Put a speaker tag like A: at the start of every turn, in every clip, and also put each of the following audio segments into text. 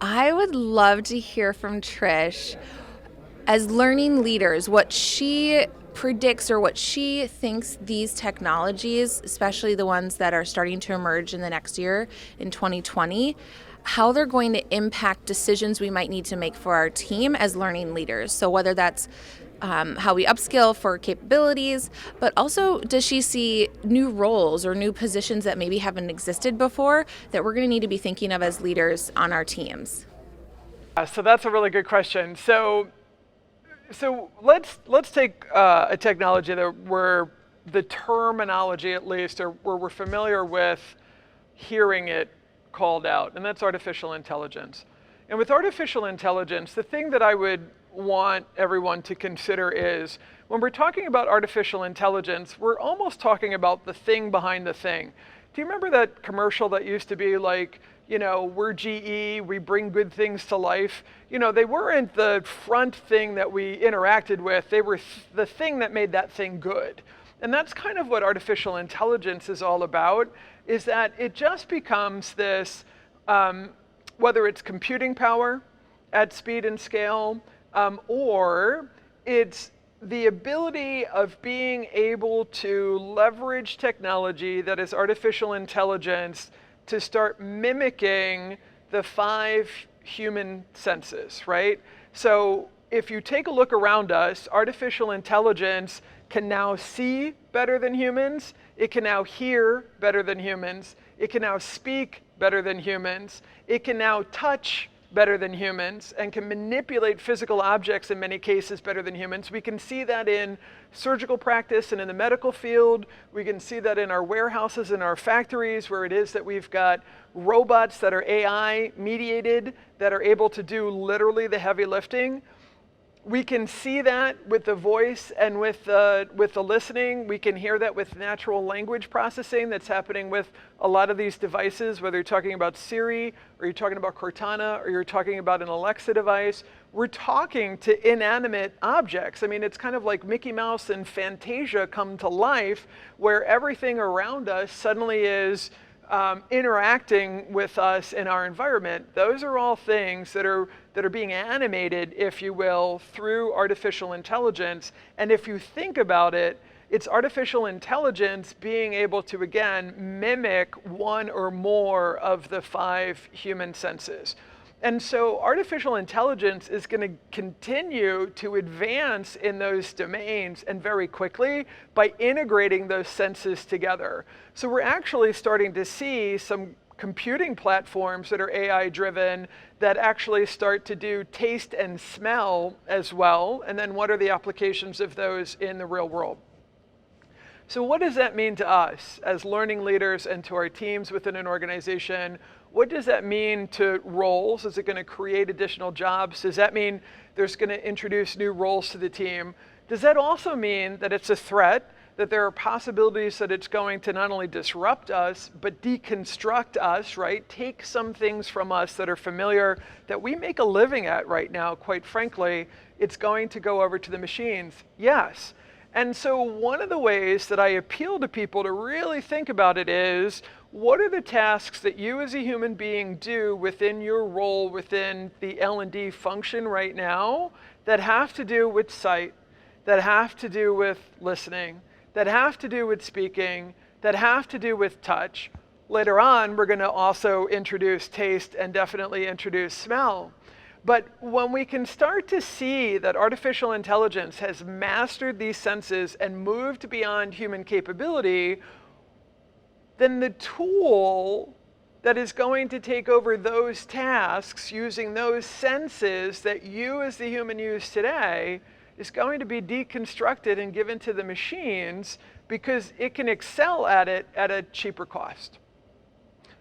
A: I would love to hear from Trish as learning leaders, what she predicts or what she thinks these technologies, especially the ones that are starting to emerge in the next year in 2020, how they're going to impact decisions we might need to make for our team as learning leaders. So whether that's how we upskill for capabilities, but also does she see new roles or new positions that maybe haven't existed before that we're going to need to be thinking of as leaders on our teams?
B: So that's a really good question. So let's take a technology that we're the terminology at least, or where we're familiar with hearing it called out, and that's artificial intelligence. And with artificial intelligence, the thing that I would want everyone to consider is when we're talking about artificial intelligence, we're almost talking about the thing behind the thing. Do you remember that commercial that used to be like, we're GE, we bring good things to life? They weren't the front thing that we interacted with, they were the thing that made that thing good. And that's kind of what artificial intelligence is all about, is that it just becomes this, whether it's computing power at speed and scale, or it's the ability of being able to leverage technology that is artificial intelligence to start mimicking the 5 human senses, right? So if you take a look around us, artificial intelligence can now see better than humans, it can now hear better than humans, it can now speak better than humans, it can now touch better than humans, and can manipulate physical objects in many cases better than humans. We can see that in surgical practice and in the medical field. We can see that in our warehouses and our factories, where it is that we've got robots that are AI mediated, that are able to do literally the heavy lifting. We can see that with the voice and with the listening. We can hear that with natural language processing that's happening with a lot of these devices, whether you're talking about Siri, or you're talking about Cortana, or you're talking about an Alexa device. We're talking to inanimate objects. I mean, it's kind of like Mickey Mouse and Fantasia come to life, where everything around us suddenly is interacting with us in our environment. Those are all things that are being animated, if you will, through artificial intelligence. And if you think about it, it's artificial intelligence being able to, again, mimic one or more of the 5 human senses. And so artificial intelligence is going to continue to advance in those domains, and very quickly, by integrating those senses together. So we're actually starting to see some computing platforms that are AI driven that actually start to do taste and smell as well. And then what are the applications of those in the real world? So what does that mean to us as learning leaders and to our teams within an organization? What does that mean to roles? Is it going to create additional jobs? Does that mean there's going to introduce new roles to the team? Does that also mean that it's a threat, that there are possibilities that it's going to not only disrupt us, but deconstruct us, right? Take some things from us that are familiar, that we make a living at right now, quite frankly. It's going to go over to the machines. Yes. And so one of the ways that I appeal to people to really think about it is, what are the tasks that you as a human being do within your role within the L&D function right now that have to do with sight, that have to do with listening, that have to do with speaking, that have to do with touch? Later on, we're going to also introduce taste and definitely introduce smell. But when we can start to see that artificial intelligence has mastered these senses and moved beyond human capability, then the tool that is going to take over those tasks using those senses that you as the human use today is going to be deconstructed and given to the machines, because it can excel at it at a cheaper cost.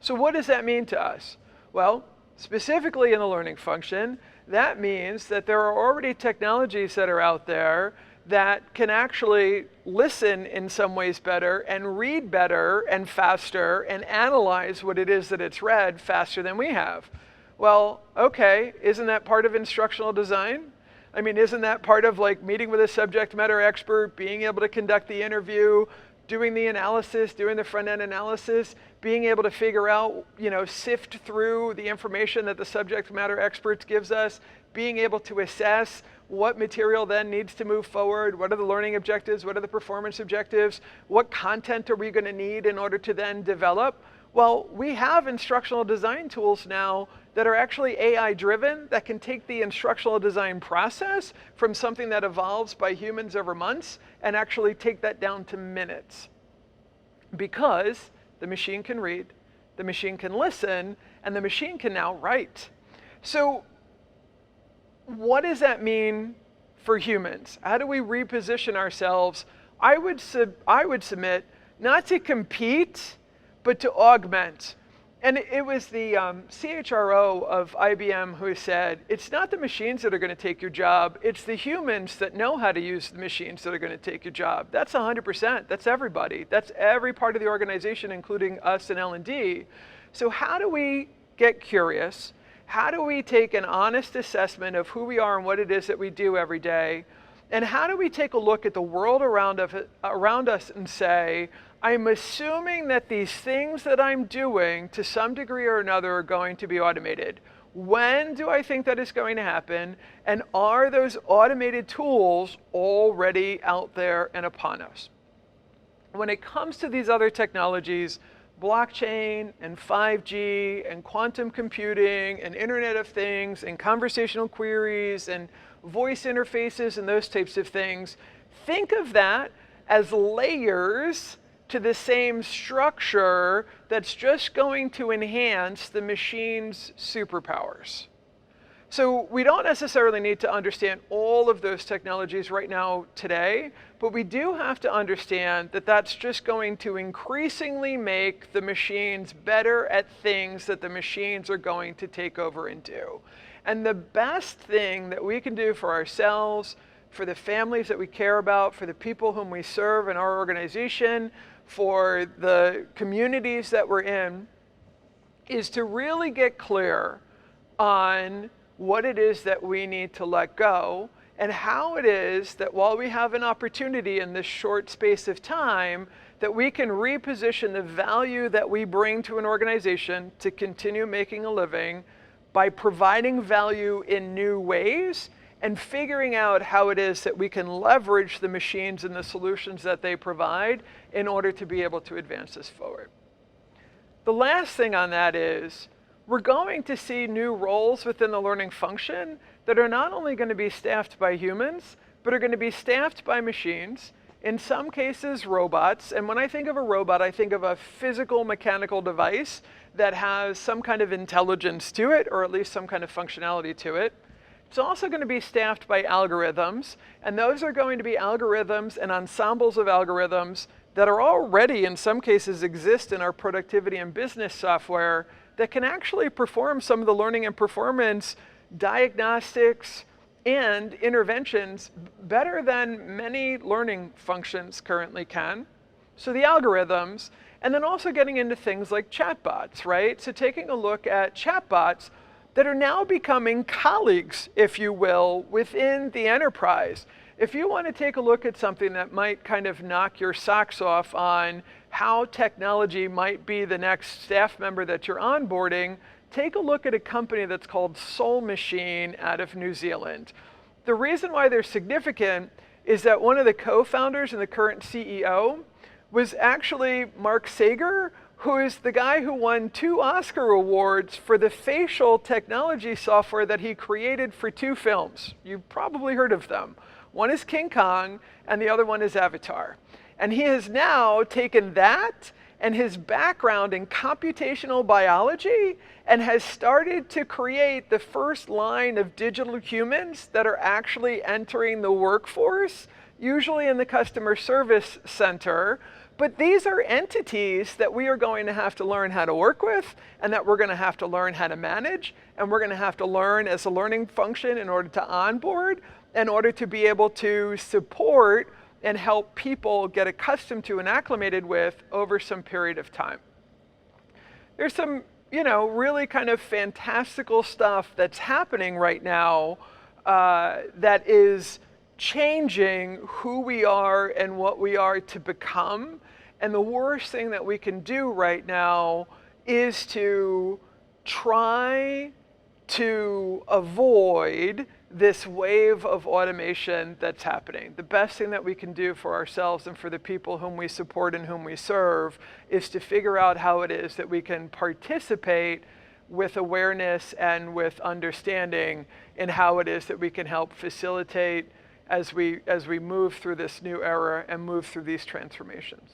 B: So what does that mean to us? Well, specifically in the learning function, that means that there are already technologies that are out there that can actually listen in some ways better and read better and faster and analyze what it is that it's read faster than we have. Well, okay, isn't that part of instructional design? I mean, isn't that part of like meeting with a subject matter expert, being able to conduct the interview, doing the analysis, doing the front-end analysis, being able to figure out, sift through the information that the subject matter experts gives us, being able to assess what material then needs to move forward, what are the learning objectives, what are the performance objectives, what content are we going to need in order to then develop. Well, we have instructional design tools now that are actually AI driven, that can take the instructional design process from something that evolves by humans over months and actually take that down to minutes. Because the machine can read, the machine can listen, and the machine can now write. So what does that mean for humans? How do we reposition ourselves? I would submit not to compete, but to augment. And it was the CHRO of IBM who said, it's not the machines that are going to take your job, it's the humans that know how to use the machines that are going to take your job. That's 100%, that's everybody. That's every part of the organization, including us and L&D. So how do we get curious? How do we take an honest assessment of who we are and what it is that we do every day? And how do we take a look at the world around us and say, I'm assuming that these things that I'm doing to some degree or another are going to be automated. When do I think that is going to happen? And are those automated tools already out there and upon us? When it comes to these other technologies, blockchain and 5G and quantum computing and Internet of Things and conversational queries and voice interfaces and those types of things, think of that as layers to the same structure that's just going to enhance the machine's superpowers. So we don't necessarily need to understand all of those technologies right now today, but we do have to understand that that's just going to increasingly make the machines better at things that the machines are going to take over and do. And the best thing that we can do for ourselves, for the families that we care about, for the people whom we serve in our organization, for the communities that we're in, is to really get clear on what it is that we need to let go and how it is that while we have an opportunity in this short space of time, that we can reposition the value that we bring to an organization to continue making a living by providing value in new ways and figuring out how it is that we can leverage the machines and the solutions that they provide in order to be able to advance this forward. The last thing on that is, we're going to see new roles within the learning function that are not only going to be staffed by humans, but are going to be staffed by machines, in some cases robots. And when I think of a robot, I think of a physical mechanical device that has some kind of intelligence to it, or at least some kind of functionality to it. It's also going to be staffed by algorithms, and those are going to be algorithms and ensembles of algorithms that are already, in some cases, exist in our productivity and business software that can actually perform some of the learning and performance diagnostics and interventions better than many learning functions currently can. So the algorithms, and then also getting into things like chatbots, right? So taking a look at chatbots that are now becoming colleagues, if you will, within the enterprise. If you want to take a look at something that might kind of knock your socks off on how technology might be the next staff member that you're onboarding, take a look at a company that's called Soul Machine out of New Zealand. The reason why they're significant is that one of the co-founders and the current CEO was actually Mark Sager, who is the guy who won 2 Oscar awards for the facial technology software that he created for 2 films. You've probably heard of them. One is King Kong, and the other one is Avatar. And he has now taken that and his background in computational biology and has started to create the first line of digital humans that are actually entering the workforce, usually in the customer service center. But these are entities that we are going to have to learn how to work with, and that we're going to have to learn how to manage, and we're going to have to learn as a learning function in order to onboard, in order to be able to support and help people get accustomed to and acclimated with over some period of time. There's some, really kind of fantastical stuff that's happening right now that is changing who we are and what we are to become. And the worst thing that we can do right now is to try to avoid this wave of automation that's happening. The best thing that we can do for ourselves and for the people whom we support and whom we serve is to figure out how it is that we can participate with awareness and with understanding in how it is that we can help facilitate as we move through this new era and move through these transformations.